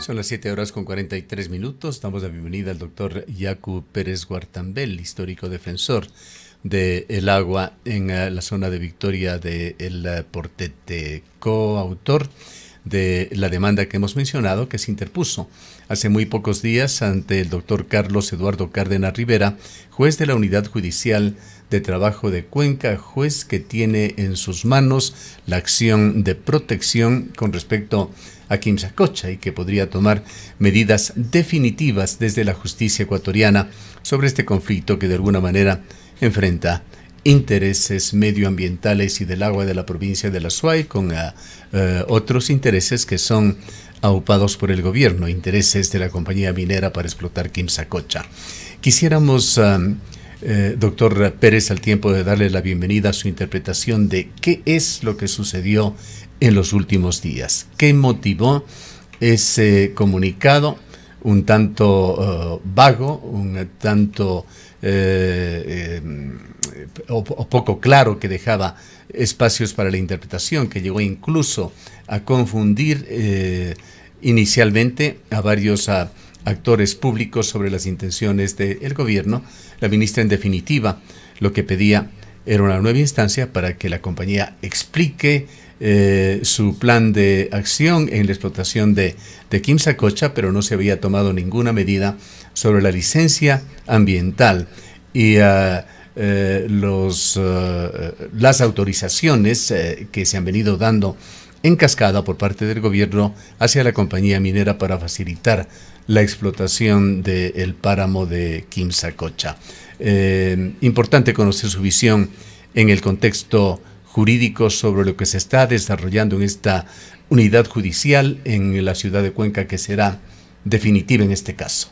Son las 7 horas con 43 minutos. Damos la bienvenida al doctor Yacu Pérez Guartambel, histórico defensor del agua en la zona de Victoria de El Portete, coautor de la demanda que hemos mencionado, que se interpuso hace muy pocos días ante el doctor Carlos Eduardo Cárdenas Rivera, juez de la Unidad Judicial de Trabajo de Cuenca, juez que tiene en sus manos la acción de protección con respecto a Quimsacocha y que podría tomar medidas definitivas desde la justicia ecuatoriana sobre este conflicto que de alguna manera enfrenta intereses medioambientales y del agua de la provincia de La Suay con otros intereses que son aupados por el gobierno, intereses de la compañía minera para explotar Quimsacocha. Quisiéramos, doctor Pérez, al tiempo de darle la bienvenida a su interpretación de qué es lo que sucedió en los últimos días, qué motivó ese comunicado un tanto vago, un tanto o poco claro, que dejaba espacios para la interpretación, que llegó incluso a confundir inicialmente a varios actores públicos sobre las intenciones del gobierno. La ministra, en definitiva, lo que pedía era una nueva instancia para que la compañía explique su plan de acción en la explotación de Quimsacocha, pero no se había tomado ninguna medida sobre la licencia ambiental y las autorizaciones que se han venido dando en cascada por parte del gobierno hacia la compañía minera para facilitar la explotación del páramo de Quimsacocha. Importante conocer su visión en el contexto jurídico sobre lo que se está desarrollando en esta unidad judicial en la ciudad de Cuenca, que será definitiva en este caso.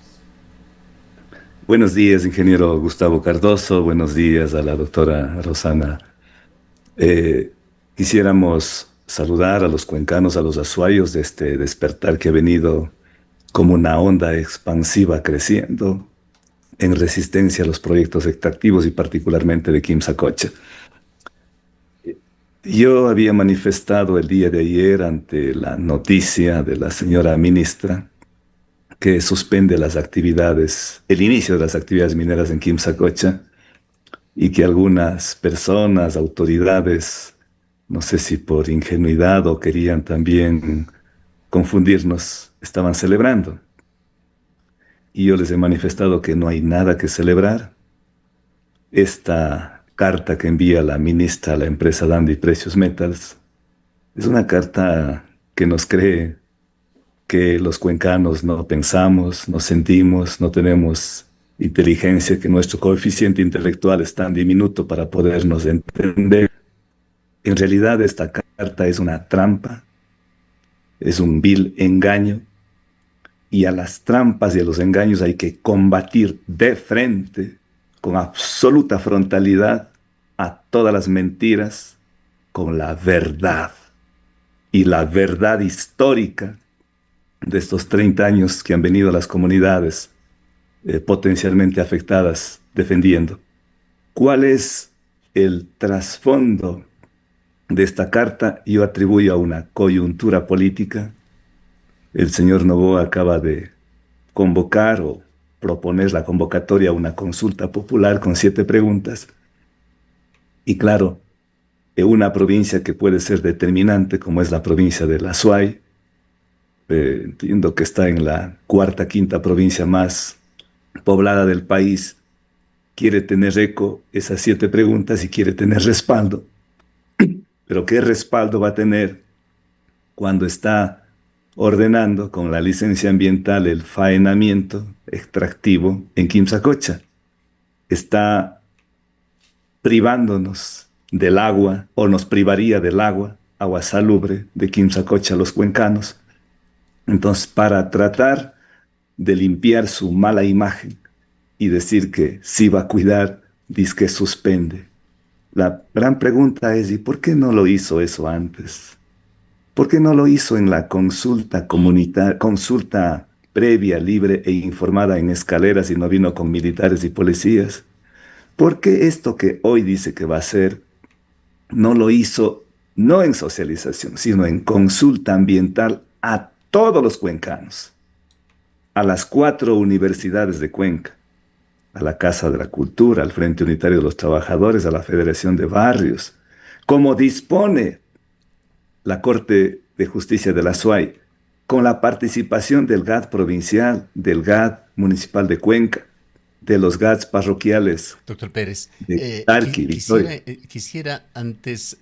Buenos días, ingeniero Gustavo Cardoso. Buenos días a la doctora Rosana. Quisiéramos saludar a los cuencanos, a los azuayos de este despertar que ha venido como una onda expansiva creciendo en resistencia a los proyectos extractivos y particularmente de Quimsacocha. Yo había manifestado el día de ayer ante la noticia de la señora ministra que suspende las actividades, el inicio de las actividades mineras en Quimsacocha, y que algunas personas, autoridades, no sé si por ingenuidad o querían también confundirnos, estaban celebrando. Y yo les he manifestado que no hay nada que celebrar. Esta carta que envía la ministra a la empresa Dandy Precious Metals es una carta que nos cree que los cuencanos no pensamos, no sentimos, no tenemos inteligencia, que nuestro coeficiente intelectual es tan diminuto para podernos entender. En realidad esta carta es una trampa, es un vil engaño, y a las trampas y a los engaños hay que combatir de frente, con absoluta frontalidad, a todas las mentiras, con la verdad. Y la verdad histórica de estos 30 años que han venido las comunidades potencialmente afectadas defendiendo. ¿Cuál es el trasfondo de esta carta? Yo atribuyo a una coyuntura política. El señor Noboa acaba de convocar o proponer la convocatoria a una consulta popular con 7 preguntas. Y claro, en una provincia que puede ser determinante, como es la provincia de La Suay, entiendo que está en la cuarta, quinta provincia más poblada del país, quiere tener eco esas 7 preguntas y quiere tener respaldo. Pero ¿qué respaldo va a tener cuando está ordenando con la licencia ambiental el faenamiento extractivo en Quimsacocha? Está privándonos del agua, o nos privaría del agua salubre de Quimsacocha a los cuencanos. Entonces, para tratar de limpiar su mala imagen y decir que sí va a cuidar, dice que suspende. La gran pregunta es, ¿y por qué no lo hizo eso antes? ¿Por qué no lo hizo en la consulta comunitaria, consulta previa, libre e informada en Escaleras, y no vino con militares y policías? ¿Por qué esto que hoy dice que va a hacer no lo hizo, no en socialización, sino en consulta ambiental a todos los cuencanos? a las 4 universidades de Cuenca, a la Casa de la Cultura, al Frente Unitario de los Trabajadores, a la Federación de Barrios, como dispone la Corte de Justicia de la SUAY, con la participación del GAD provincial, del GAD municipal de Cuenca, de los GADs parroquiales Doctor Pérez, de Tarqui, Victoria. quisiera antes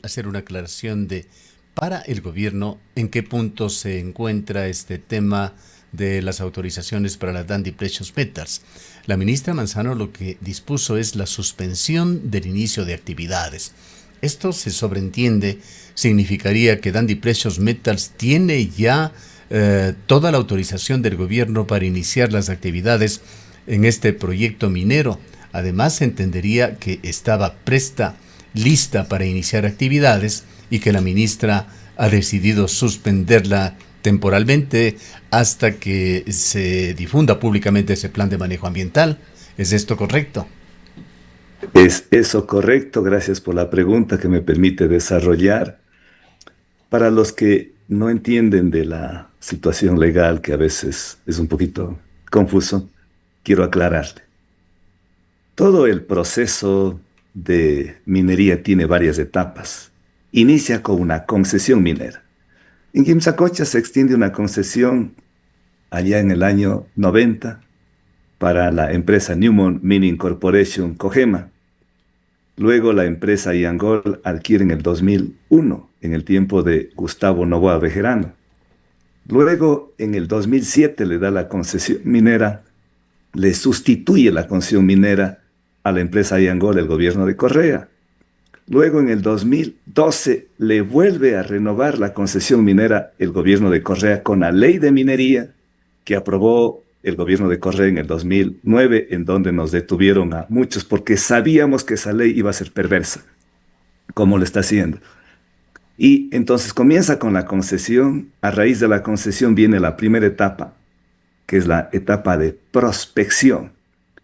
hacer una aclaración de, para el gobierno, en qué punto se encuentra este tema de las autorizaciones para la Dandy Precious Metals. La ministra Manzano lo que dispuso es la suspensión del inicio de actividades. Esto se sobreentiende, significaría que Dandy Precious Metals tiene ya toda la autorización del gobierno para iniciar las actividades en este proyecto minero. Además, se entendería que estaba lista para iniciar actividades y que la ministra ha decidido suspenderla temporalmente hasta que se difunda públicamente ese plan de manejo ambiental. ¿Es esto correcto? ¿Es eso correcto? Gracias por la pregunta que me permite desarrollar. Para los que no entienden de la situación legal, que a veces es un poquito confuso, quiero aclararle. Todo el proceso de minería tiene varias etapas. Inicia con una concesión minera. En Quimsacocha se extiende una concesión allá en el año 90 para la empresa Newmont Mining Corporation, Cogema. Luego la empresa Iangol adquiere en el 2001, en el tiempo de Gustavo Noboa Bejerano. Luego, en el 2007, le da la concesión minera, le sustituye la concesión minera a la empresa Iangol, el gobierno de Correa. Luego, en el 2012, le vuelve a renovar la concesión minera el gobierno de Correa con la ley de minería que aprobó el gobierno de Correa en el 2009, en donde nos detuvieron a muchos porque sabíamos que esa ley iba a ser perversa, como lo está haciendo. Y entonces comienza con la concesión. A raíz de la concesión viene la primera etapa, que es la etapa de prospección,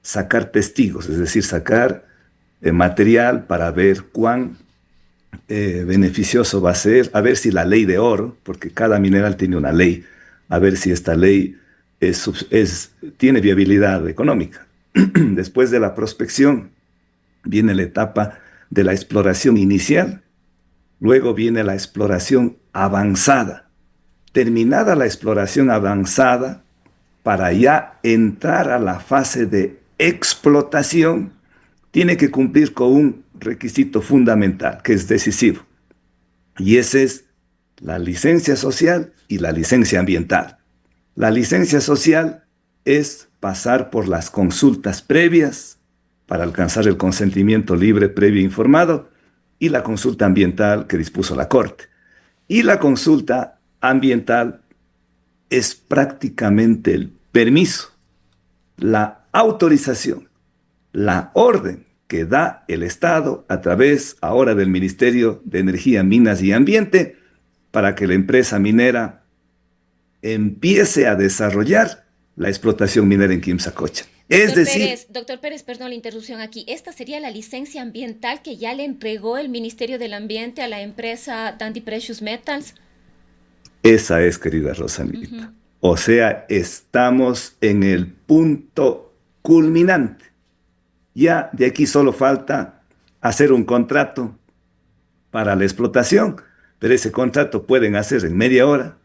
sacar testigos, es decir, sacar material para ver cuán beneficioso va a ser, a ver si la ley de oro, porque cada mineral tiene una ley, a ver si esta ley tiene viabilidad económica. Después de la prospección viene la etapa de la exploración inicial, luego viene la exploración avanzada. Terminada la exploración avanzada, para ya entrar a la fase de explotación, tiene que cumplir con un requisito fundamental, que es decisivo. Y ese es la licencia social y la licencia ambiental. La licencia social es pasar por las consultas previas para alcanzar el consentimiento libre, previo e informado, y la consulta ambiental que dispuso la Corte. Y la consulta ambiental es prácticamente el permiso, la autorización, la orden que da el Estado a través ahora del Ministerio de Energía, Minas y Ambiente para que la empresa minera empiece a desarrollar la explotación minera en Quimsacocha. Es decir, Doctor Pérez, perdón la interrupción aquí. Esta sería la licencia ambiental que ya le entregó el Ministerio del Ambiente a la empresa Dandy Precious Metals. esa es, querida Rosanita. O sea, estamos en el punto culminante. Ya de aquí solo falta hacer un contrato para la explotación, pero ese contrato pueden hacer en media hora,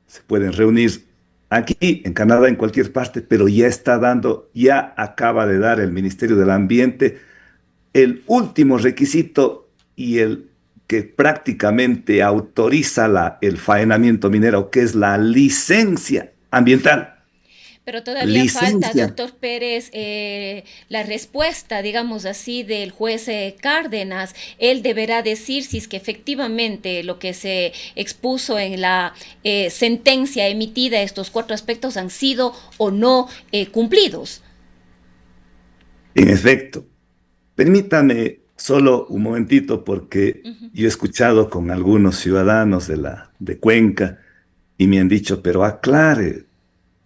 se pueden reunir aquí, en Canadá, en cualquier parte, pero ya acaba de dar el Ministerio del Ambiente el último requisito y el que prácticamente autoriza el faenamiento minero, que es la licencia ambiental. Pero todavía falta, Licencia. doctor Pérez, la respuesta, digamos así, del juez Cárdenas. Él deberá decir si es que efectivamente lo que se expuso en la sentencia emitida, estos 4 aspectos han sido o no cumplidos. En efecto, permítame solo un momentito porque yo he escuchado con algunos ciudadanos de Cuenca y me han dicho, pero aclare,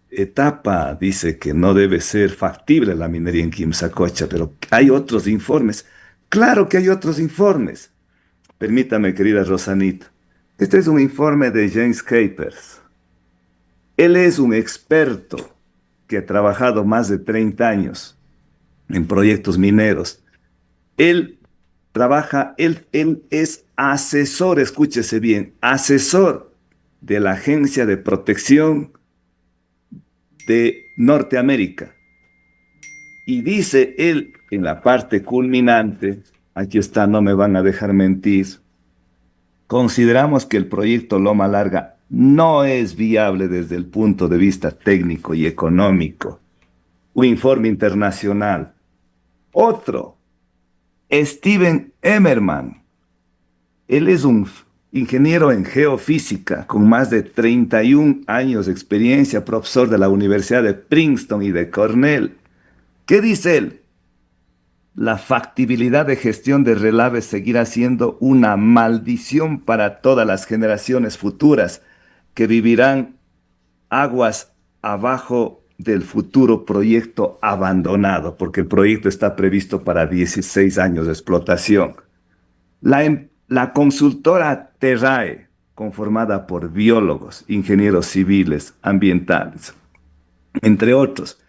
etapa dice que no debe ser factible la minería en Quimsacocha, pero hay otros informes. Claro que hay otros informes. Permítame, querida Rosanita. Este es un informe de James Capers. Él es un experto que ha trabajado más de 30 años en proyectos mineros. Él él es asesor, escúchese bien, asesor de la Agencia de Protección de Norteamérica. Y dice él en la parte culminante, aquí está, no me van a dejar mentir, consideramos que el proyecto Loma Larga no es viable desde el punto de vista técnico y económico. Un informe internacional. Otro, Steven Emmerman. Él es un ingeniero en geofísica con más de 31 años de experiencia, profesor de la Universidad de Princeton y de Cornell. ¿Qué dice él? La factibilidad de gestión de relaves seguirá siendo una maldición para todas las generaciones futuras que vivirán aguas abajo del futuro proyecto abandonado, porque el proyecto está previsto para 16 años de explotación. La consultora Terrae, conformada por biólogos, ingenieros civiles, ambientales, entre otros,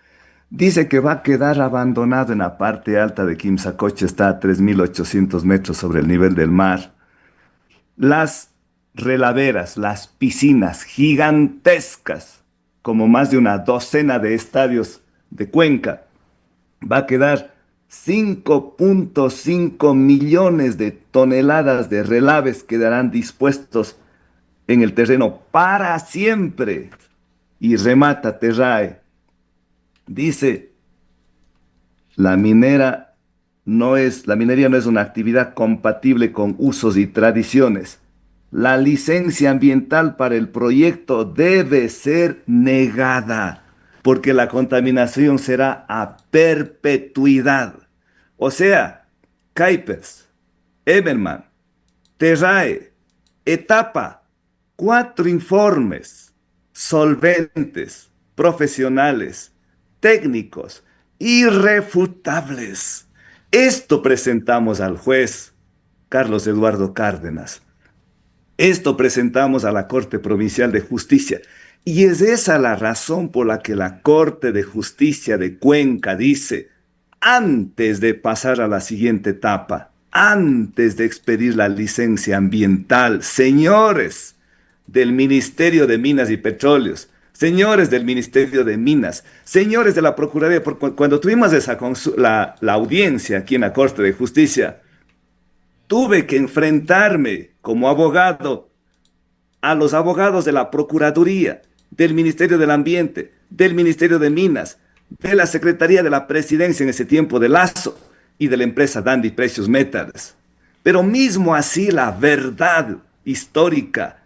dice que va a quedar abandonado en la parte alta de Quimsacocha, está a 3.800 metros sobre el nivel del mar. Las relaveras, las piscinas gigantescas, como más de una docena de estadios de Cuenca, va a quedar 5.5 millones de toneladas de relaves quedarán dispuestos en el terreno para siempre. Y remata Terrae. Dice, la minería no es una actividad compatible con usos y tradiciones. La licencia ambiental para el proyecto debe ser negada, porque la contaminación será a perpetuidad. O sea, Kuipers, Emmerman, Terrae, Etapa, 4 informes solventes, profesionales, técnicos, irrefutables. Esto presentamos al juez Carlos Eduardo Cárdenas. Esto presentamos a la Corte Provincial de Justicia. Y es esa la razón por la que la Corte de Justicia de Cuenca dice, antes de pasar a la siguiente etapa, antes de expedir la licencia ambiental, señores del Ministerio de Minas y Petróleos, señores del Ministerio de Minas, señores de la Procuraduría, cuando tuvimos la audiencia aquí en la Corte de Justicia, tuve que enfrentarme como abogado a los abogados de la Procuraduría, del Ministerio del Ambiente, del Ministerio de Minas, de la Secretaría de la Presidencia en ese tiempo de Lazo y de la empresa Dandy Precious Metals. Pero mismo así la verdad histórica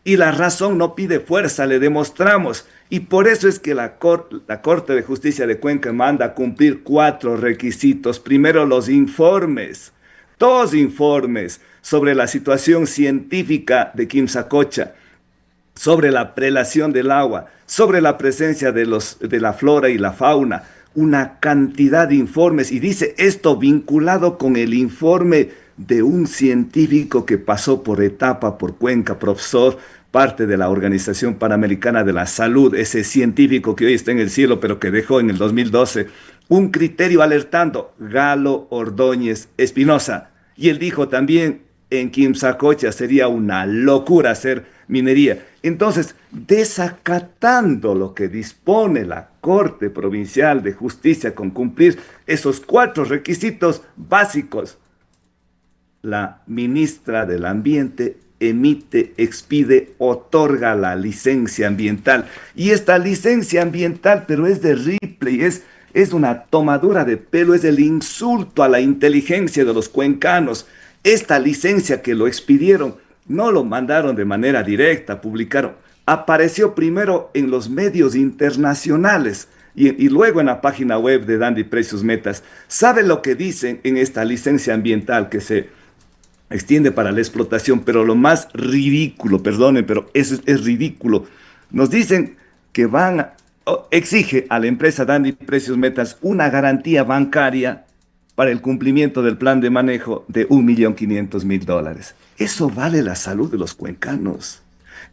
y la razón no pide fuerza, le demostramos. Y por eso es que la Corte de Justicia de Cuenca manda a cumplir 4 requisitos. Primero, los informes. 2 informes sobre la situación científica de Quimsacocha, sobre la prelación del agua, sobre la presencia de la flora y la fauna, una cantidad de informes. Y dice esto vinculado con el informe de un científico que pasó por Etapa, por Cuenca, profesor, parte de la Organización Panamericana de la Salud, ese científico que hoy está en el cielo, pero que dejó en el 2012 un criterio alertando, Galo Ordóñez Espinosa. Y él dijo también, en Quimsacocha sería una locura hacer minería. Entonces, desacatando lo que dispone la Corte Provincial de Justicia con cumplir esos 4 requisitos básicos, la ministra del Ambiente expide, otorga la licencia ambiental. Y esta licencia ambiental, pero es de Ripley, es una tomadura de pelo, es el insulto a la inteligencia de los cuencanos. Esta licencia que lo expidieron, no lo mandaron de manera directa, publicaron. Apareció primero en los medios internacionales y luego en la página web de Dandy Precious Metals. ¿Sabe lo que dicen en esta licencia ambiental que se extiende para la explotación? Pero lo más ridículo, perdonen, pero eso es ridículo. Nos dicen que exige a la empresa Dandy Precious Metals una garantía bancaria para el cumplimiento del plan de manejo de $1.500.000. Eso vale la salud de los cuencanos.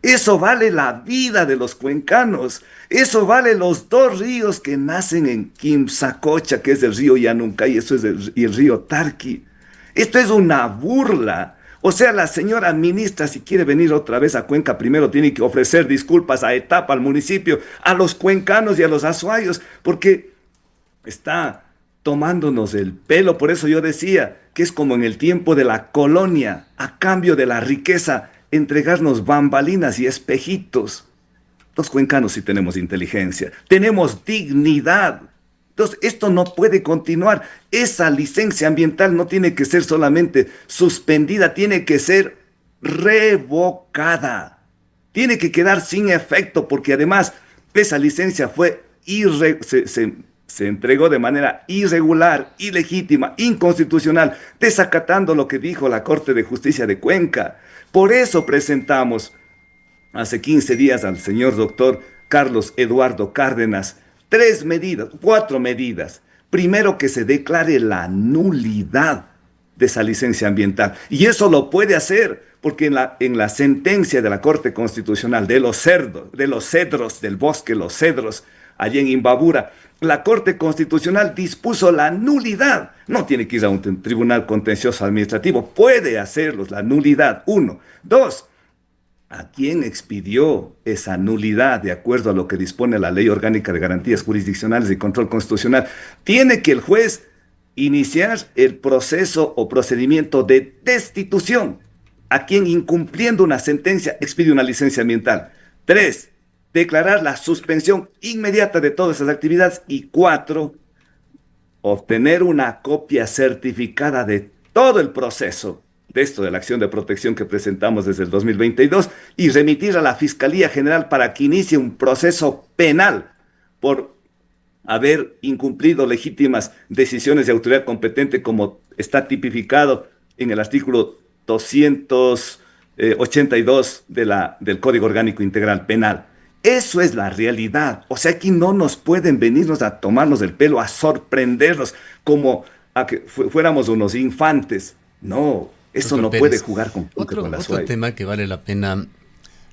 Eso vale la vida de los cuencanos. Eso vale los 2 ríos que nacen en Quimsacocha, que es el río Yanuncay, y el río Tarqui. Esto es una burla. O sea, la señora ministra, si quiere venir otra vez a Cuenca, primero tiene que ofrecer disculpas a Etapa, al municipio, a los cuencanos y a los azuayos, porque está tomándonos el pelo. Por eso yo decía que es como en el tiempo de la colonia, a cambio de la riqueza, entregarnos bambalinas y espejitos. Los cuencanos sí tenemos inteligencia, tenemos dignidad. Entonces, esto no puede continuar. Esa licencia ambiental no tiene que ser solamente suspendida, tiene que ser revocada. Tiene que quedar sin efecto, porque además esa licencia se entregó de manera irregular, ilegítima, inconstitucional, desacatando lo que dijo la Corte de Justicia de Cuenca. Por eso presentamos hace 15 días al señor doctor Carlos Eduardo Cárdenas 4 medidas. Primero, que se declare la nulidad de esa licencia ambiental. Y eso lo puede hacer porque en la sentencia de la Corte Constitucional de los cedros, del bosque Los Cedros, allí en Imbabura, la Corte Constitucional dispuso la nulidad. No tiene que ir a un tribunal contencioso administrativo, puede hacerlo, la nulidad. 1. 2. ¿A quién expidió esa nulidad de acuerdo a lo que dispone la Ley Orgánica de Garantías Jurisdiccionales y Control Constitucional? Tiene que el juez iniciar el proceso o procedimiento de destitución a quien, incumpliendo una sentencia, expide una licencia ambiental. 3. Declarar la suspensión inmediata de todas esas actividades. Y 4. Obtener una copia certificada de todo el proceso de la acción de protección que presentamos desde el 2022 y remitir a la Fiscalía General para que inicie un proceso penal por haber incumplido legítimas decisiones de autoridad competente, como está tipificado en el artículo 282 del Código Orgánico Integral Penal. Eso es la realidad. O sea, aquí no nos pueden venirnos a tomarnos el pelo, a sorprendernos como a que fuéramos unos infantes. No, eso Doctor no Pérez, puede jugar con la otro SUAY. tema que vale la pena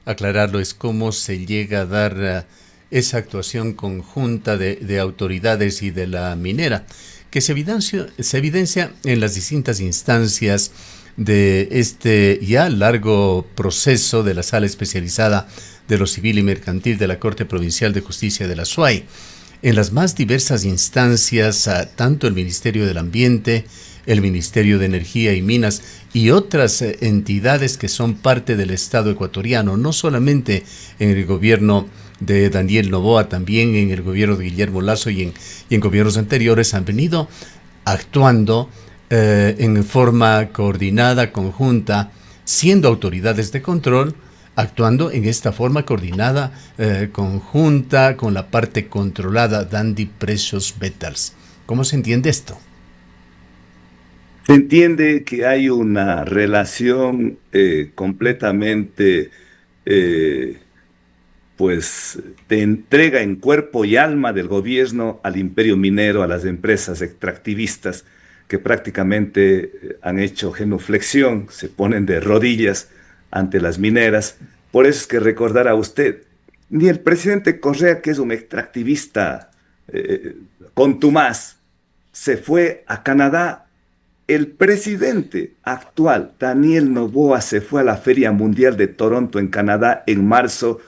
aclararlo es cómo se llega a dar esa actuación conjunta de autoridades y de la minera, que se evidencia en las distintas instancias de este ya largo proceso de la Sala Especializada de lo Civil y Mercantil de la Corte Provincial de Justicia de la SUAY. En las más diversas instancias, tanto el Ministerio del Ambiente, el Ministerio de Energía y Minas y otras entidades que son parte del Estado ecuatoriano, no solamente en el gobierno de Daniel Noboa, también en el gobierno de Guillermo Lasso y en gobiernos anteriores, han venido actuando en forma coordinada, conjunta, siendo autoridades de control, actuando en esta forma coordinada, conjunta, con la parte controlada, Dandi Precious Metals. ¿Cómo se entiende esto? Se entiende que hay una relación completamente de entrega en cuerpo y alma del gobierno al imperio minero, a las empresas extractivistas que prácticamente han hecho genuflexión, se ponen de rodillas ante las mineras. Por eso es que recordará usted, ni el presidente Correa, que es un extractivista contumaz, se fue a Canadá. El presidente actual, Daniel Noboa, se fue a la Feria Mundial de Toronto en Canadá en marzo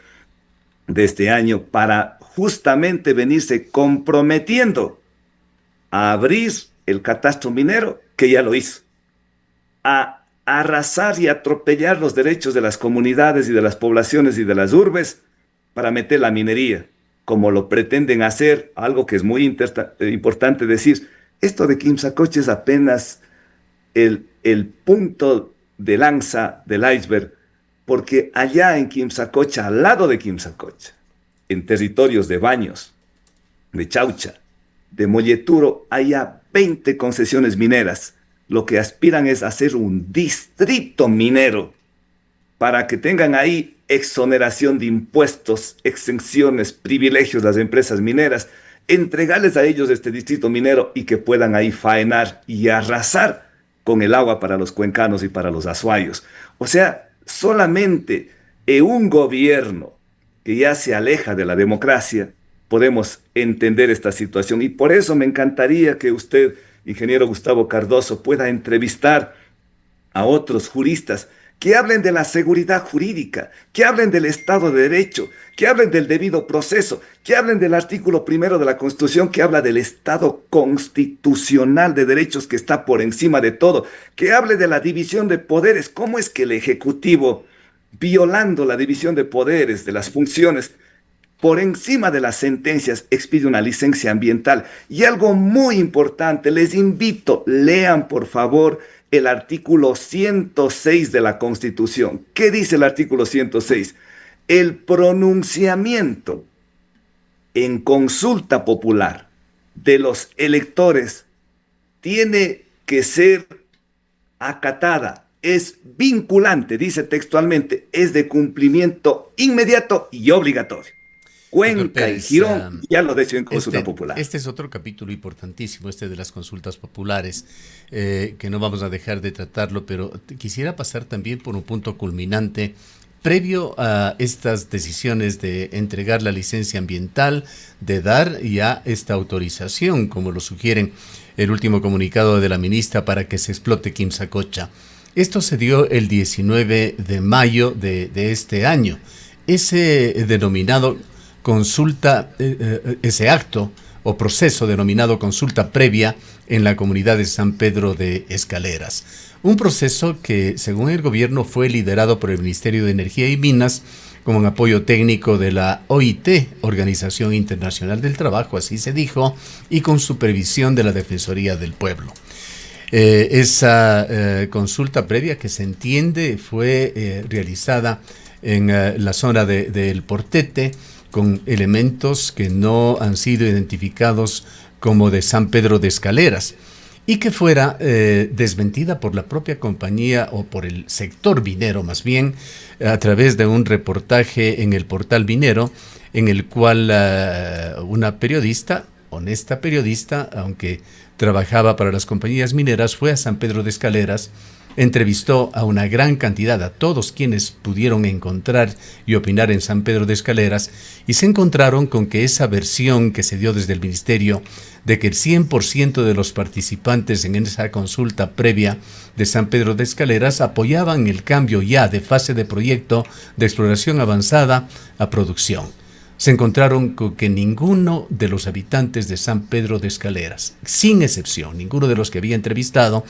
de este año para justamente venirse comprometiendo a abrir el catastro minero, que ya lo hizo, a arrasar y atropellar los derechos de las comunidades y de las poblaciones y de las urbes para meter la minería, como lo pretenden hacer. Algo que es muy importante decir, esto de Quimsacocha es apenas el punto de lanza del iceberg, porque allá en Quimsacocha, al lado de Quimsacocha, en territorios de Baños, de Chaucha, de Molleturo, hay ya 20 concesiones mineras. Lo que aspiran es hacer un distrito minero para que tengan ahí exoneración de impuestos, exenciones, privilegios las empresas mineras, entregarles a ellos este distrito minero y que puedan ahí faenar y arrasar con el agua para los cuencanos y para los azuayos. O sea, solamente En un gobierno que ya se aleja de la democracia, podemos entender esta situación. Y por eso me encantaría que usted, ingeniero Gustavo Cardoso, pueda entrevistar a otros juristas que hablen de la seguridad jurídica, que hablen del Estado de Derecho, que hablen del debido proceso, que hablen del artículo primero de la Constitución que habla del Estado constitucional de derechos que está por encima de todo, que hable de la división de poderes, cómo es que el Ejecutivo, violando la división de poderes, de las funciones, por encima de las sentencias, expide una licencia ambiental. Y algo muy importante, les invito, lean por favor el artículo 106 de la Constitución. ¿Qué dice el artículo 106? El pronunciamiento en consulta popular de los electores tiene que ser acatada, es vinculante, dice textualmente, es de cumplimiento inmediato y obligatorio. Doctor Cuenca y Pérez, Girón ya lo decidió en consulta popular. este es otro capítulo importantísimo, este de las consultas populares, que no vamos a dejar de tratarlo, pero quisiera pasar también por un punto culminante. Previo a estas decisiones de entregar la licencia ambiental, de dar ya esta autorización, como lo sugieren el último comunicado de la ministra para que se explote Quimsacocha. Esto se dio el 19 de mayo de este año. Ese denominado ese acto o proceso denominado consulta previa en la comunidad de San Pedro de Escaleras. Un proceso que, según el gobierno, fue liderado por el Ministerio de Energía y Minas como un apoyo técnico de la OIT, Organización Internacional del Trabajo, así se dijo, y con supervisión de la Defensoría del Pueblo. Esa consulta previa, que se entiende fue realizada en la zona del Portete, con elementos que no han sido identificados como de San Pedro de Escaleras, y que fuera desmentida por la propia compañía o por el sector minero más bien, a través de un reportaje en el portal minero, en el cual una periodista, honesta periodista, aunque trabajaba para las compañías mineras, fue a San Pedro de Escaleras, entrevistó a una gran cantidad, a todos quienes pudieron encontrar y opinar en San Pedro de Escaleras, y se encontraron con que esa versión que se dio desde el ministerio de que el 100% de los participantes en esa consulta previa de San Pedro de Escaleras apoyaban el cambio ya de fase de proyecto de exploración avanzada a producción. Se encontraron con que ninguno de los habitantes de San Pedro de Escaleras, sin excepción, ninguno de los que había entrevistado,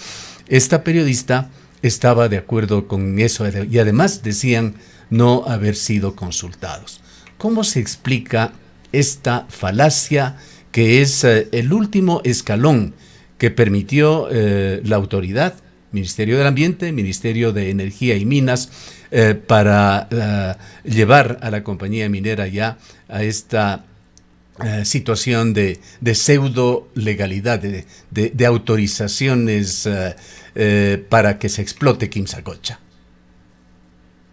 esta periodista estaba de acuerdo con eso, y además decían no haber sido consultados. ¿Cómo se explica esta falacia que es el último escalón que permitió la autoridad, Ministerio del Ambiente, Ministerio de Energía y Minas, para llevar a la compañía minera ya a esta situación de pseudo legalidad, de autorizaciones para que se explote Quimsacocha?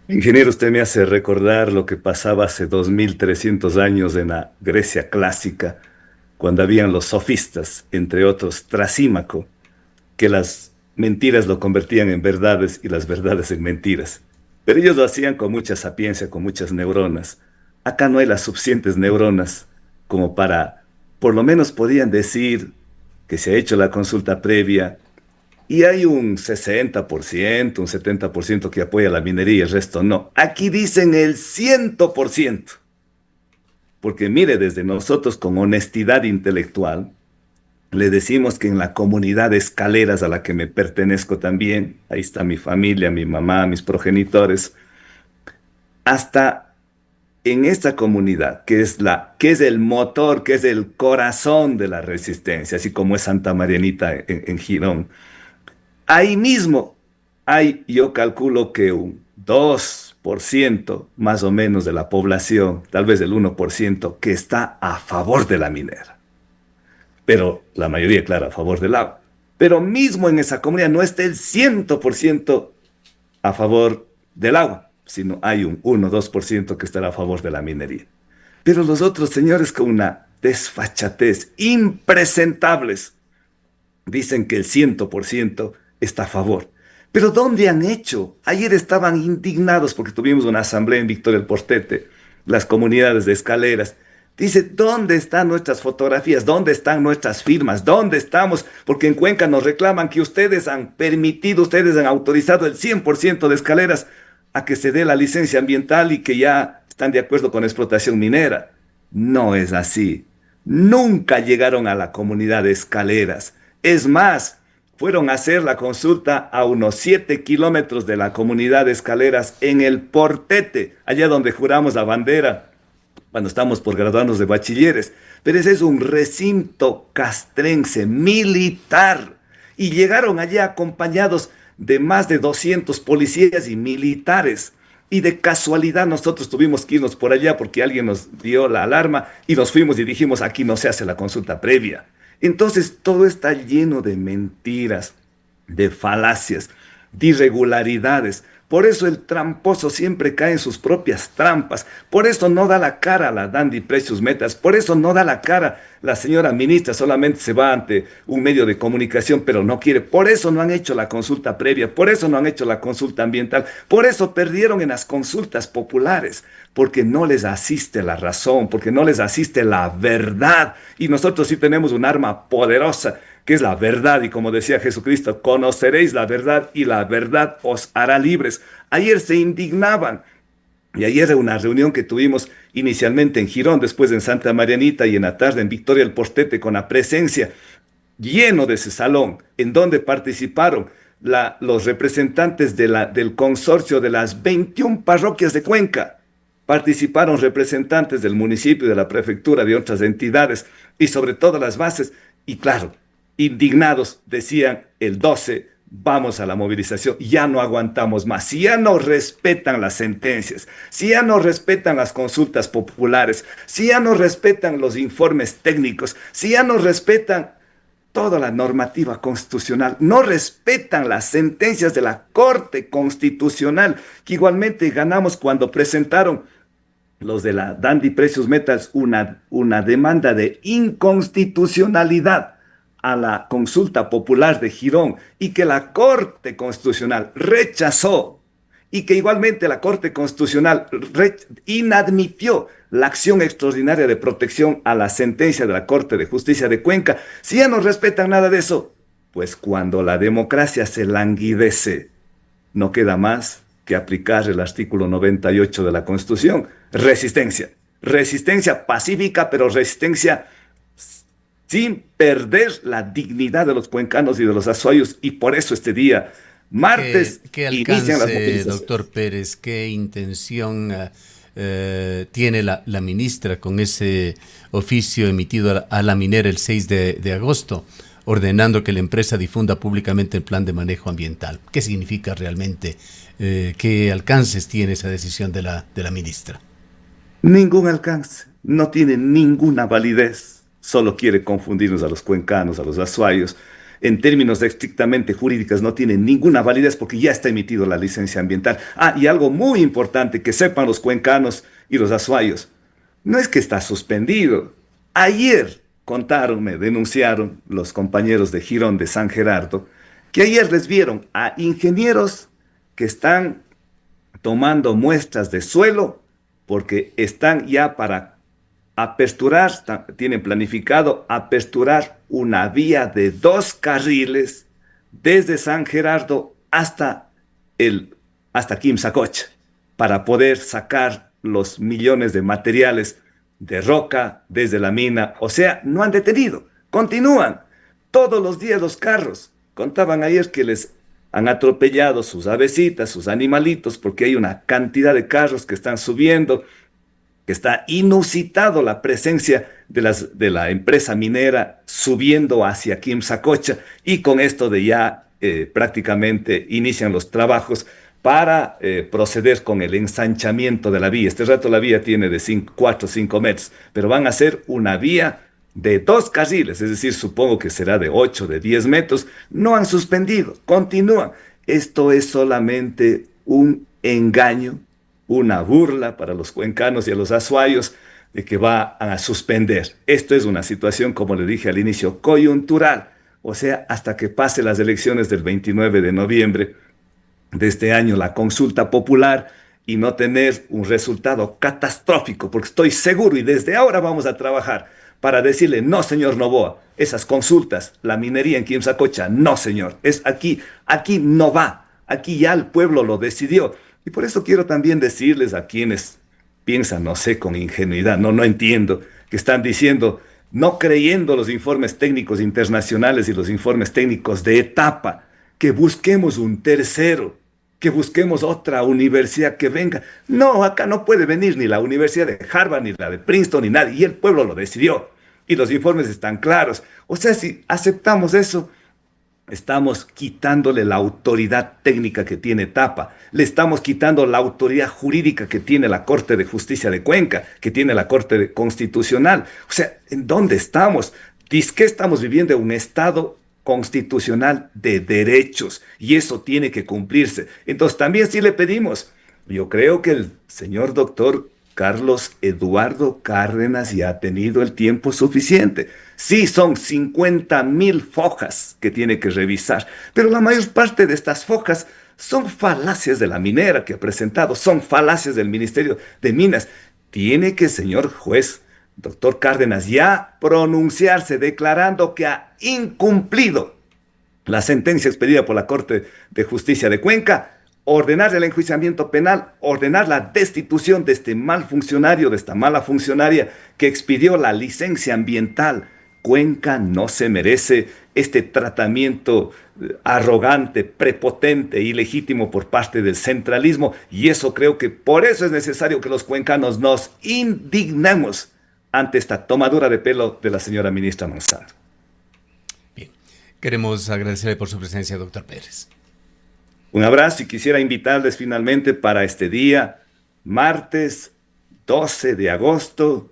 Ingeniero, usted me hace recordar lo que pasaba hace 2300 años en la Grecia clásica, cuando habían los sofistas, entre otros Trasímaco, que las mentiras lo convertían en verdades y las verdades en mentiras. Pero ellos lo hacían con mucha sapiencia, con muchas neuronas. Acá no hay las suficientes neuronas como para, por lo menos podían decir que se ha hecho la consulta previa y hay un 60%, un 70% que apoya la minería y el resto no. Aquí dicen el 100%. Porque mire, desde nosotros con honestidad intelectual, le decimos que en la comunidad de Escaleras a la que me pertenezco también, ahí está mi familia, mi mamá, mis progenitores, hasta en esta comunidad, que es el motor, que es el corazón de la resistencia, así como es Santa Marianita en Girón, ahí mismo hay, yo calculo que un 2% más o menos de la población, tal vez el 1%, que está a favor de la minera. Pero la mayoría, claro, a favor del agua. Pero mismo en esa comunidad no está el 100% a favor del agua, sino hay un 1-2% que estará a favor de la minería. Pero los otros señores con una desfachatez impresentables dicen que el 100% está a favor. Pero ¿dónde han hecho? Ayer estaban indignados porque tuvimos una asamblea en Victoria del Portete, las comunidades de Escaleras. Dice, ¿dónde están nuestras fotografías? ¿Dónde están nuestras firmas? ¿Dónde estamos? Porque en Cuenca nos reclaman que ustedes han permitido, ustedes han autorizado el 100% de Escaleras a que se dé la licencia ambiental y que ya están de acuerdo con explotación minera. No es así. Nunca llegaron a la comunidad de Escaleras. Es más, fueron a hacer la consulta a unos 7 kilómetros de la comunidad de Escaleras en el Portete, allá donde juramos la bandera cuando estamos por graduarnos de bachilleres. Pero ese es un recinto castrense militar. Y llegaron allá acompañados de más de 200 policías y militares. Y de casualidad nosotros tuvimos que irnos por allá porque alguien nos dio la alarma y nos fuimos y dijimos, aquí no se hace la consulta previa. Entonces todo está lleno de mentiras, de falacias, de irregularidades. Por eso el tramposo siempre cae en sus propias trampas. Por eso no da la cara la Dandy Precious Metals. Por eso no da la cara la señora ministra. Solamente se va ante un medio de comunicación, pero no quiere. Por eso no han hecho la consulta previa. Por eso no han hecho la consulta ambiental. Por eso perdieron en las consultas populares. Porque no les asiste la razón. Porque no les asiste la verdad. Y nosotros sí tenemos un arma poderosa, que es la verdad, y como decía Jesucristo, conoceréis la verdad y la verdad os hará libres. Ayer se indignaban, y ayer en una reunión que tuvimos inicialmente en Girón, después en Santa Marianita y en la tarde en Victoria del Portete, con la presencia lleno de ese salón, en donde participaron los representantes del consorcio de las 21 parroquias de Cuenca. Participaron representantes del municipio, de la prefectura, de otras entidades, y sobre todo las bases, y claro, indignados, decían el 12, vamos a la movilización, ya no aguantamos más. Si ya no respetan las sentencias, si ya no respetan las consultas populares, si ya no respetan los informes técnicos, si ya no respetan toda la normativa constitucional, no respetan las sentencias de la Corte Constitucional, que igualmente ganamos cuando presentaron los de la Dandy Precious Metals una demanda de inconstitucionalidad a la consulta popular de Girón y que la Corte Constitucional rechazó y que igualmente la Corte Constitucional inadmitió la acción extraordinaria de protección a la sentencia de la Corte de Justicia de Cuenca. Si ya no respetan nada de eso, pues cuando la democracia se languidece, no queda más que aplicar el artículo 98 de la Constitución. Resistencia. Resistencia pacífica, pero resistencia sin perder la dignidad de los cuencanos y de los azuayos. Y por eso este día, martes, ¿Qué inician las alcance, movilizaciones. doctor Pérez, qué intención tiene la ministra con ese oficio emitido a la minera el 6 de agosto, ordenando que la empresa difunda públicamente el plan de manejo ambiental? ¿Qué significa realmente? ¿Qué alcances tiene esa decisión de la ministra? Ningún alcance, no tiene ninguna validez. Solo quiere confundirnos a los cuencanos, a los azuayos. En términos estrictamente jurídicos no tiene ninguna validez porque ya está emitido la licencia ambiental. Ah, y algo muy importante que sepan los cuencanos y los azuayos. No es que está suspendido. Ayer contaronme, denunciaron los compañeros de Girón de San Gerardo, que ayer les vieron a ingenieros que están tomando muestras de suelo porque están ya para aperturar, tienen planificado aperturar una vía de 2 carriles desde San Gerardo hasta Quimsacocha para poder sacar los millones de materiales de roca desde la mina. O sea, no han detenido, continúan. Todos los días los carros. Contaban ayer que les han atropellado sus avecitas, sus animalitos, porque hay una cantidad de carros que están subiendo, que está inusitado la presencia de la empresa minera subiendo hacia Quimsacocha, y con esto de ya prácticamente inician los trabajos para proceder con el ensanchamiento de la vía. Este rato la vía tiene de 4 o 5 metros, pero van a hacer una vía de 2 carriles, es decir, supongo que será de 8, de 10 metros. No han suspendido, continúan. Esto es solamente un engaño, una burla para los cuencanos y a los azuayos de que va a suspender. Esto es una situación, como le dije al inicio, coyuntural. O sea, hasta que pase las elecciones del 29 de noviembre, de este año la consulta popular y no tener un resultado catastrófico, porque estoy seguro y desde ahora vamos a trabajar para decirle, no, señor Noboa, esas consultas, la minería en Quimsacocha, no, señor, es aquí, aquí no va, aquí ya el pueblo lo decidió. Y por eso quiero también decirles a quienes piensan, no sé, con ingenuidad, no entiendo, que están diciendo, no creyendo los informes técnicos internacionales y los informes técnicos de etapa, que busquemos un tercero, que busquemos otra universidad que venga. No, acá no puede venir ni la Universidad de Harvard, ni la de Princeton, ni nadie. Y el pueblo lo decidió. Y los informes están claros. O sea, si aceptamos eso, estamos quitándole la autoridad técnica que tiene Tapa, le estamos quitando la autoridad jurídica que tiene la Corte de Justicia de Cuenca, que tiene la Constitucional. O sea, ¿en dónde estamos? Dice que estamos viviendo un Estado constitucional de derechos y eso tiene que cumplirse. Entonces también sí le pedimos, yo creo que el señor doctor Carlos Eduardo Cárdenas ya ha tenido el tiempo suficiente. Sí, son 50.000 fojas que tiene que revisar, pero la mayor parte de estas fojas son falacias de la minera que ha presentado, son falacias del Ministerio de Minas. Tiene que, señor juez, doctor Cárdenas, ya pronunciarse declarando que ha incumplido la sentencia expedida por la Corte de Justicia de Cuenca, ordenar el enjuiciamiento penal, ordenar la destitución de este mal funcionario, de esta mala funcionaria que expidió la licencia ambiental. Cuenca no se merece este tratamiento arrogante, prepotente, ilegítimo por parte del centralismo y eso creo que por eso es necesario que los cuencanos nos indignemos ante esta tomadura de pelo de la señora ministra Manzano. Bien, queremos agradecerle por su presencia, doctor Pérez. Un abrazo y quisiera invitarles finalmente para este día, martes 12 de agosto,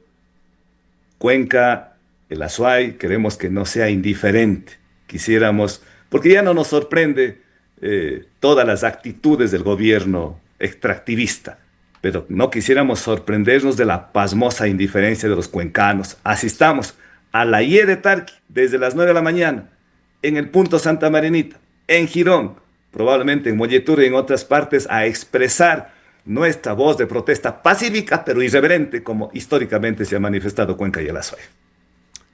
Cuenca, el Azuay, queremos que no sea indiferente. Quisiéramos, porque ya no nos sorprende todas las actitudes del gobierno extractivista, pero no quisiéramos sorprendernos de la pasmosa indiferencia de los cuencanos. Asistamos a la IE de Tarqui desde las 9 de la mañana, en el punto Santa Marinita, en Girón, probablemente en Molleturo y en otras partes, a expresar nuestra voz de protesta pacífica pero irreverente, como históricamente se ha manifestado Cuenca y el Azuay.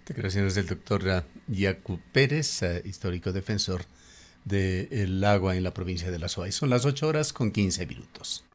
Declaraciones del doctor Yacu Pérez, histórico defensor del agua en la provincia de La Azuay. Son las 8 horas con 15 minutos.